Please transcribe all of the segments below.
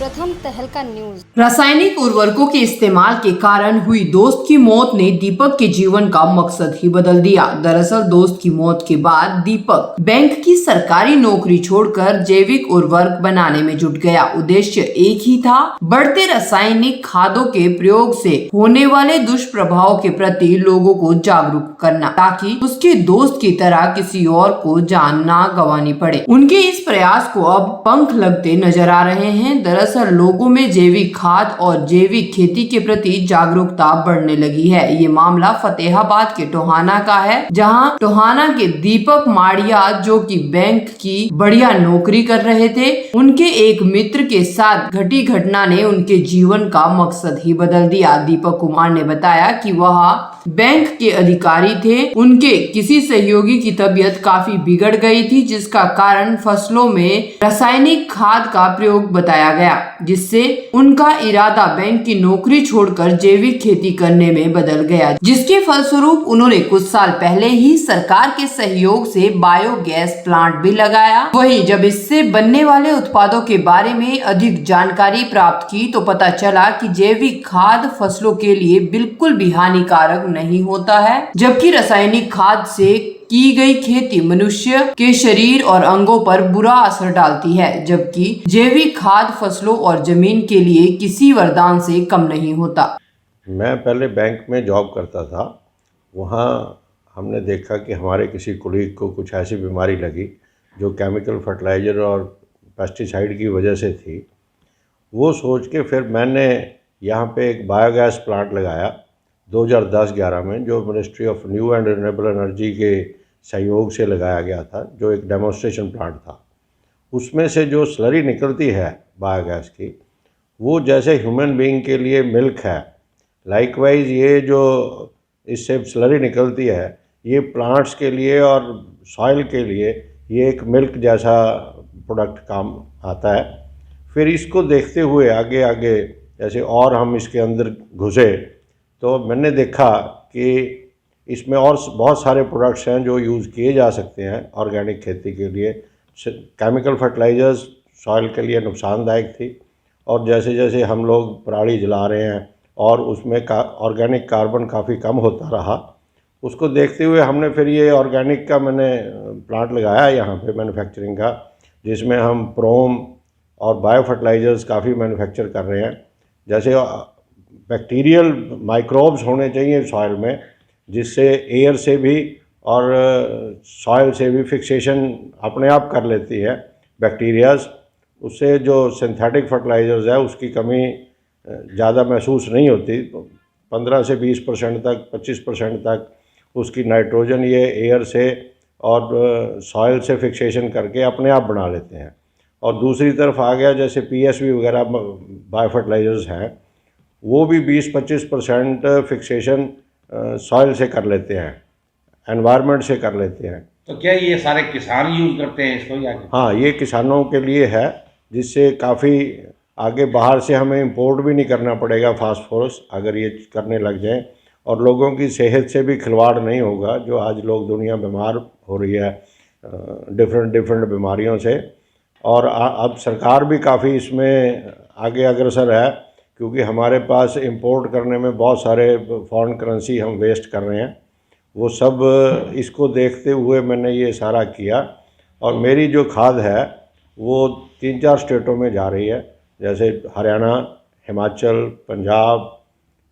प्रथम तहलका न्यूज। रासायनिक उर्वरकों के इस्तेमाल के कारण हुई दोस्त की मौत ने दीपक के जीवन का मकसद ही बदल दिया। दरअसल दोस्त की मौत के बाद दीपक बैंक की सरकारी नौकरी छोड़कर जैविक उर्वरक बनाने में जुट गया। उद्देश्य एक ही था, बढ़ते रासायनिक खादों के प्रयोग से होने वाले दुष्प्रभाव के प्रति लोगों को जागरूक करना, ताकि उसके दोस्त की तरह किसी और को जान ना गंवानी पड़े। उनके इस प्रयास को अब पंख लगते नजर आ रहे हैं। दरअसल लोगों में जैविक खाद और जैविक खेती के प्रति जागरूकता बढ़ने लगी है। ये मामला फतेहाबाद के टोहाना का है, जहां टोहाना के दीपक माड़िया, जो कि बैंक की बढ़िया नौकरी कर रहे थे, उनके एक मित्र के साथ घटी घटना ने उनके जीवन का मकसद ही बदल दिया। दीपक कुमार ने बताया कि वह बैंक के अधिकारी थे। उनके किसी सहयोगी की तबीयत काफी बिगड़ गई थी, जिसका कारण फसलों में रासायनिक खाद का प्रयोग बताया गया, जिससे उनका इरादा बैंक की नौकरी छोड़कर जैविक खेती करने में बदल गया, जिसके फलस्वरूप उन्होंने कुछ साल पहले ही सरकार के सहयोग से बायोगैस प्लांट भी लगाया। वहीं जब इससे बनने वाले उत्पादों के बारे में अधिक जानकारी प्राप्त की तो पता चला कि जैविक खाद फसलों के लिए बिल्कुल भी हानिकारक नहीं होता है, जबकि रासायनिक खाद से की गई खेती मनुष्य के शरीर और अंगों पर बुरा असर डालती है, जबकि जैविक खाद फसलों और जमीन के लिए किसी वरदान से कम नहीं होता। मैं पहले बैंक में जॉब करता था। वहाँ हमने देखा कि हमारे किसी कोलीग को कुछ ऐसी बीमारी लगी जो केमिकल फर्टिलाइज़र और पेस्टिसाइड की वजह से थी। वो सोच के फिर मैंने यहाँ पे एक बायोगैस प्लांट लगाया 2010-11 में, जो ministry of new and renewable energy के सहयोग से लगाया गया था, जो एक डेमोन्स्ट्रेशन प्लांट था। उसमें से जो स्लरी निकलती है बायोगैस की, वो जैसे ह्यूमन बीइंग के लिए मिल्क है, लाइकवाइज ये जो इससे स्लरी निकलती है, ये प्लांट्स के लिए और सॉइल के लिए ये एक मिल्क जैसा प्रोडक्ट काम आता है। फिर इसको देखते हुए आगे आगे जैसे और हम इसके अंदर घुसे तो मैंने देखा कि इसमें और बहुत सारे प्रोडक्ट्स हैं जो यूज़ किए जा सकते हैं ऑर्गेनिक खेती के लिए। केमिकल फर्टिलाइज़र्स सॉइल के लिए नुकसानदायक थी, और जैसे जैसे हम लोग पराली जला रहे हैं और उसमें ऑर्गेनिक कार्बन काफ़ी कम होता रहा, उसको देखते हुए हमने फिर ये ऑर्गेनिक का मैंने प्लांट लगाया यहाँ पे मैन्युफैक्चरिंग का, जिसमें हम प्रोम और बायो फर्टिलाइज़र्स काफ़ी मैन्युफैक्चर कर रहे हैं। जैसे बैक्टीरियल माइक्रोब्स होने चाहिए सॉइल में, जिससे एयर से भी और सॉइल से भी फिक्सेशन अपने आप कर लेती है बैक्टीरियाज। उससे जो सिंथेटिक फर्टिलाइज़र्स है उसकी कमी ज़्यादा महसूस नहीं होती। 15 से 20% तक 25% तक उसकी नाइट्रोजन ये एयर से और सॉइल से फिक्सेशन करके अपने आप बना लेते हैं। और दूसरी तरफ आ गया जैसे PSB वगैरह बायो फर्टिलाइज़र्स हैं, वो भी 20-25% फिक्सेशन सॉइल से कर लेते हैं, एनवायरनमेंट से कर लेते हैं। तो क्या ये सारे किसान यूज़ करते हैं इसको या? हाँ, ये किसानों के लिए है, जिससे काफ़ी आगे बाहर से हमें इंपोर्ट भी नहीं करना पड़ेगा फास्फोरस, अगर ये करने लग जाएं, और लोगों की सेहत से भी खिलवाड़ नहीं होगा। जो आज लोग दुनिया बीमार हो रही है डिफरेंट बीमारियों से, और अब सरकार भी काफ़ी इसमें आगे अग्रसर है, क्योंकि हमारे पास इंपोर्ट करने में बहुत सारे फॉरेन करेंसी हम वेस्ट कर रहे हैं। वो सब इसको देखते हुए मैंने ये सारा किया, और मेरी जो खाद है वो 3-4 स्टेटों में जा रही है, जैसे हरियाणा, हिमाचल, पंजाब,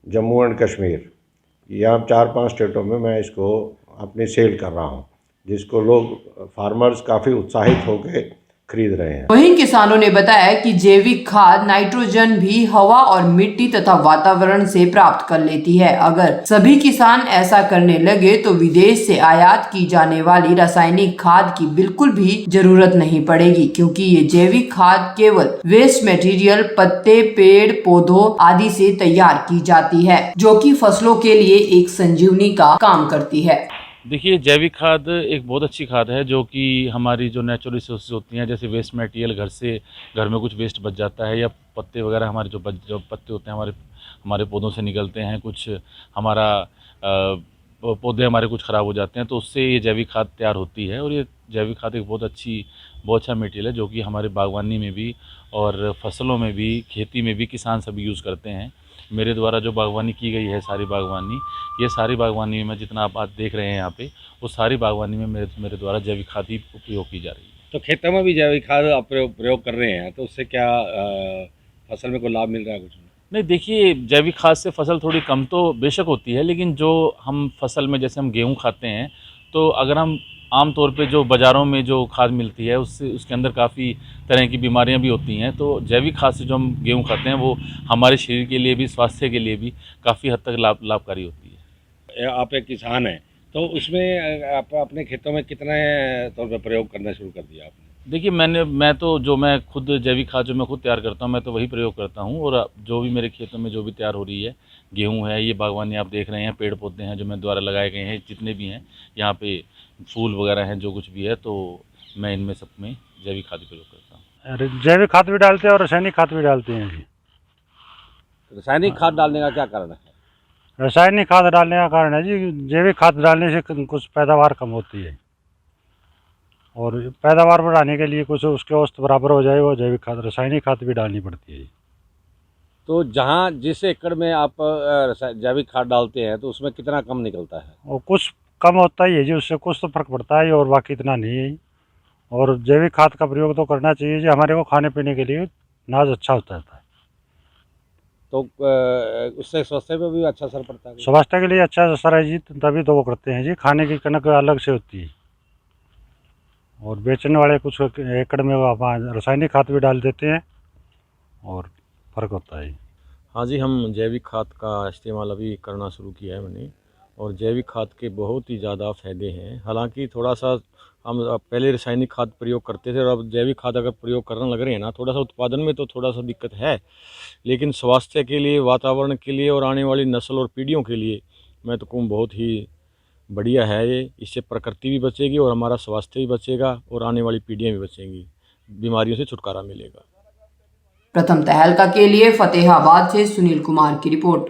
जम्मू एंड कश्मीर। यहाँ 4-5 स्टेटों में मैं इसको अपनी सेल कर रहा हूँ, जिसको लोग फार्मर्स काफ़ी उत्साहित होकर खरीद रहे हैं। वहीं किसानों ने बताया कि जैविक खाद नाइट्रोजन भी हवा और मिट्टी तथा वातावरण से प्राप्त कर लेती है। अगर सभी किसान ऐसा करने लगे तो विदेश से आयात की जाने वाली रासायनिक खाद की बिल्कुल भी जरूरत नहीं पड़ेगी, क्योंकि ये जैविक खाद केवल वेस्ट मटेरियल, पत्ते, पेड़ पौधों आदि से तैयार की जाती है, जो कि फसलों के लिए एक संजीवनी का काम करती है। देखिए, जैविक खाद एक बहुत अच्छी खाद है, जो कि हमारी जो नेचुरल रिसोर्सेज होती हैं, जैसे वेस्ट मटेरियल, घर में कुछ वेस्ट बच जाता है, या पत्ते वगैरह हमारे जो पत्ते होते हैं हमारे पौधों से निकलते हैं, कुछ हमारा पौधे हमारे कुछ ख़राब हो जाते हैं तो उससे ये जैविक खाद तैयार होती है। और ये जैविक खाद एक बहुत अच्छा मटेरियल है जो कि हमारे बागवानी में भी और फसलों में भी, खेती में भी किसान सभी यूज़ करते हैं। मेरे द्वारा जो बागवानी की गई है ये सारी बागवानी में जितना आप आज देख रहे हैं यहाँ पे, वो सारी बागवानी में मेरे द्वारा जैविक खाद ही उपयोग की जा रही है। तो खेतों में भी जैविक खाद आप प्रयोग कर रहे हैं, तो उससे क्या फसल में कोई लाभ मिल रहा है कुछ? नहीं, देखिए, जैविक खाद से फसल थोड़ी कम तो बेशक होती है, लेकिन जो हम फसल में जैसे हम गेहूँ खाते हैं, तो अगर हम आम तौर पे जो बाज़ारों में जो खाद मिलती है उसके अंदर काफ़ी तरह की बीमारियां भी होती हैं। तो जैविक खाद से जो हम गेहूँ खाते हैं वो हमारे शरीर के लिए भी, स्वास्थ्य के लिए भी काफ़ी हद तक लाभकारी होती है। आप एक किसान हैं, तो उसमें आप अपने खेतों में कितने तौर पर प्रयोग करना शुरू कर दिया आपने? देखिए, मैं खुद जैविक खाद जो मैं खुद तैयार करता हूँ, मैं तो वही प्रयोग करता हूँ। और जो भी मेरे खेतों में जो भी तैयार हो रही है, गेहूँ है, ये बागवानी आप देख रहे हैं, पेड़ पौधे हैं जो मेरे द्वारा लगाए गए हैं, जितने भी हैं यहाँ पे फूल वगैरह हैं, जो कुछ भी है, तो मैं इनमें सब में जैविक खाद प्रयोग करता हूँ। अरे जैविक खाद भी डालते हैं और रासायनिक खाद भी डालते हैं जी। रासायनिक खाद डालने का क्या कारण है? रासायनिक खाद डालने का कारण है जी, जैविक खाद डालने से कुछ पैदावार कम होती है और पैदावार बढ़ाने के लिए कुछ उसके औसत बराबर हो जाए वो जैविक खाद, रासायनिक खाद भी डालनी पड़ती है। तो जहाँ जिस एकड़ में आप जैविक खाद डालते हैं तो उसमें कितना कम निकलता है? और कुछ कम होता ही है जी, उससे कुछ तो फर्क पड़ता है और बाकी इतना नहीं है। और जैविक खाद का प्रयोग तो करना चाहिए जी, हमारे को खाने पीने के लिए अनाज अच्छा होता है। तो उससे स्वास्थ्य पे भी अच्छा असर पड़ता है? स्वास्थ्य के लिए अच्छा असर है जी, तभी तो वो करते हैं जी। खाने की कनक अलग से होती है और बेचने वाले कुछ एकड़ में वो रासायनिक खाद भी डाल देते हैं और फर्क होता है। हाँ जी, हम जैविक खाद का इस्तेमाल अभी करना शुरू किया है मैंने, और जैविक खाद के बहुत ही ज़्यादा फ़ायदे हैं। हालांकि थोड़ा सा हम पहले रासायनिक खाद प्रयोग करते थे और अब जैविक खाद अगर प्रयोग करने लग रहे हैं ना, थोड़ा सा उत्पादन में तो थोड़ा सा दिक्कत है, लेकिन स्वास्थ्य के लिए, वातावरण के लिए और आने वाली नस्ल और पीढ़ियों के लिए मैं तो कहूँ बहुत ही बढ़िया है ये। इससे प्रकृति भी बचेगी और हमारा स्वास्थ्य भी बचेगा और आने वाली पीढ़ियाँ भी बचेंगी, बीमारियों से छुटकारा मिलेगा। प्रथम तहलका के लिए फतेहाबाद से सुनील कुमार की रिपोर्ट।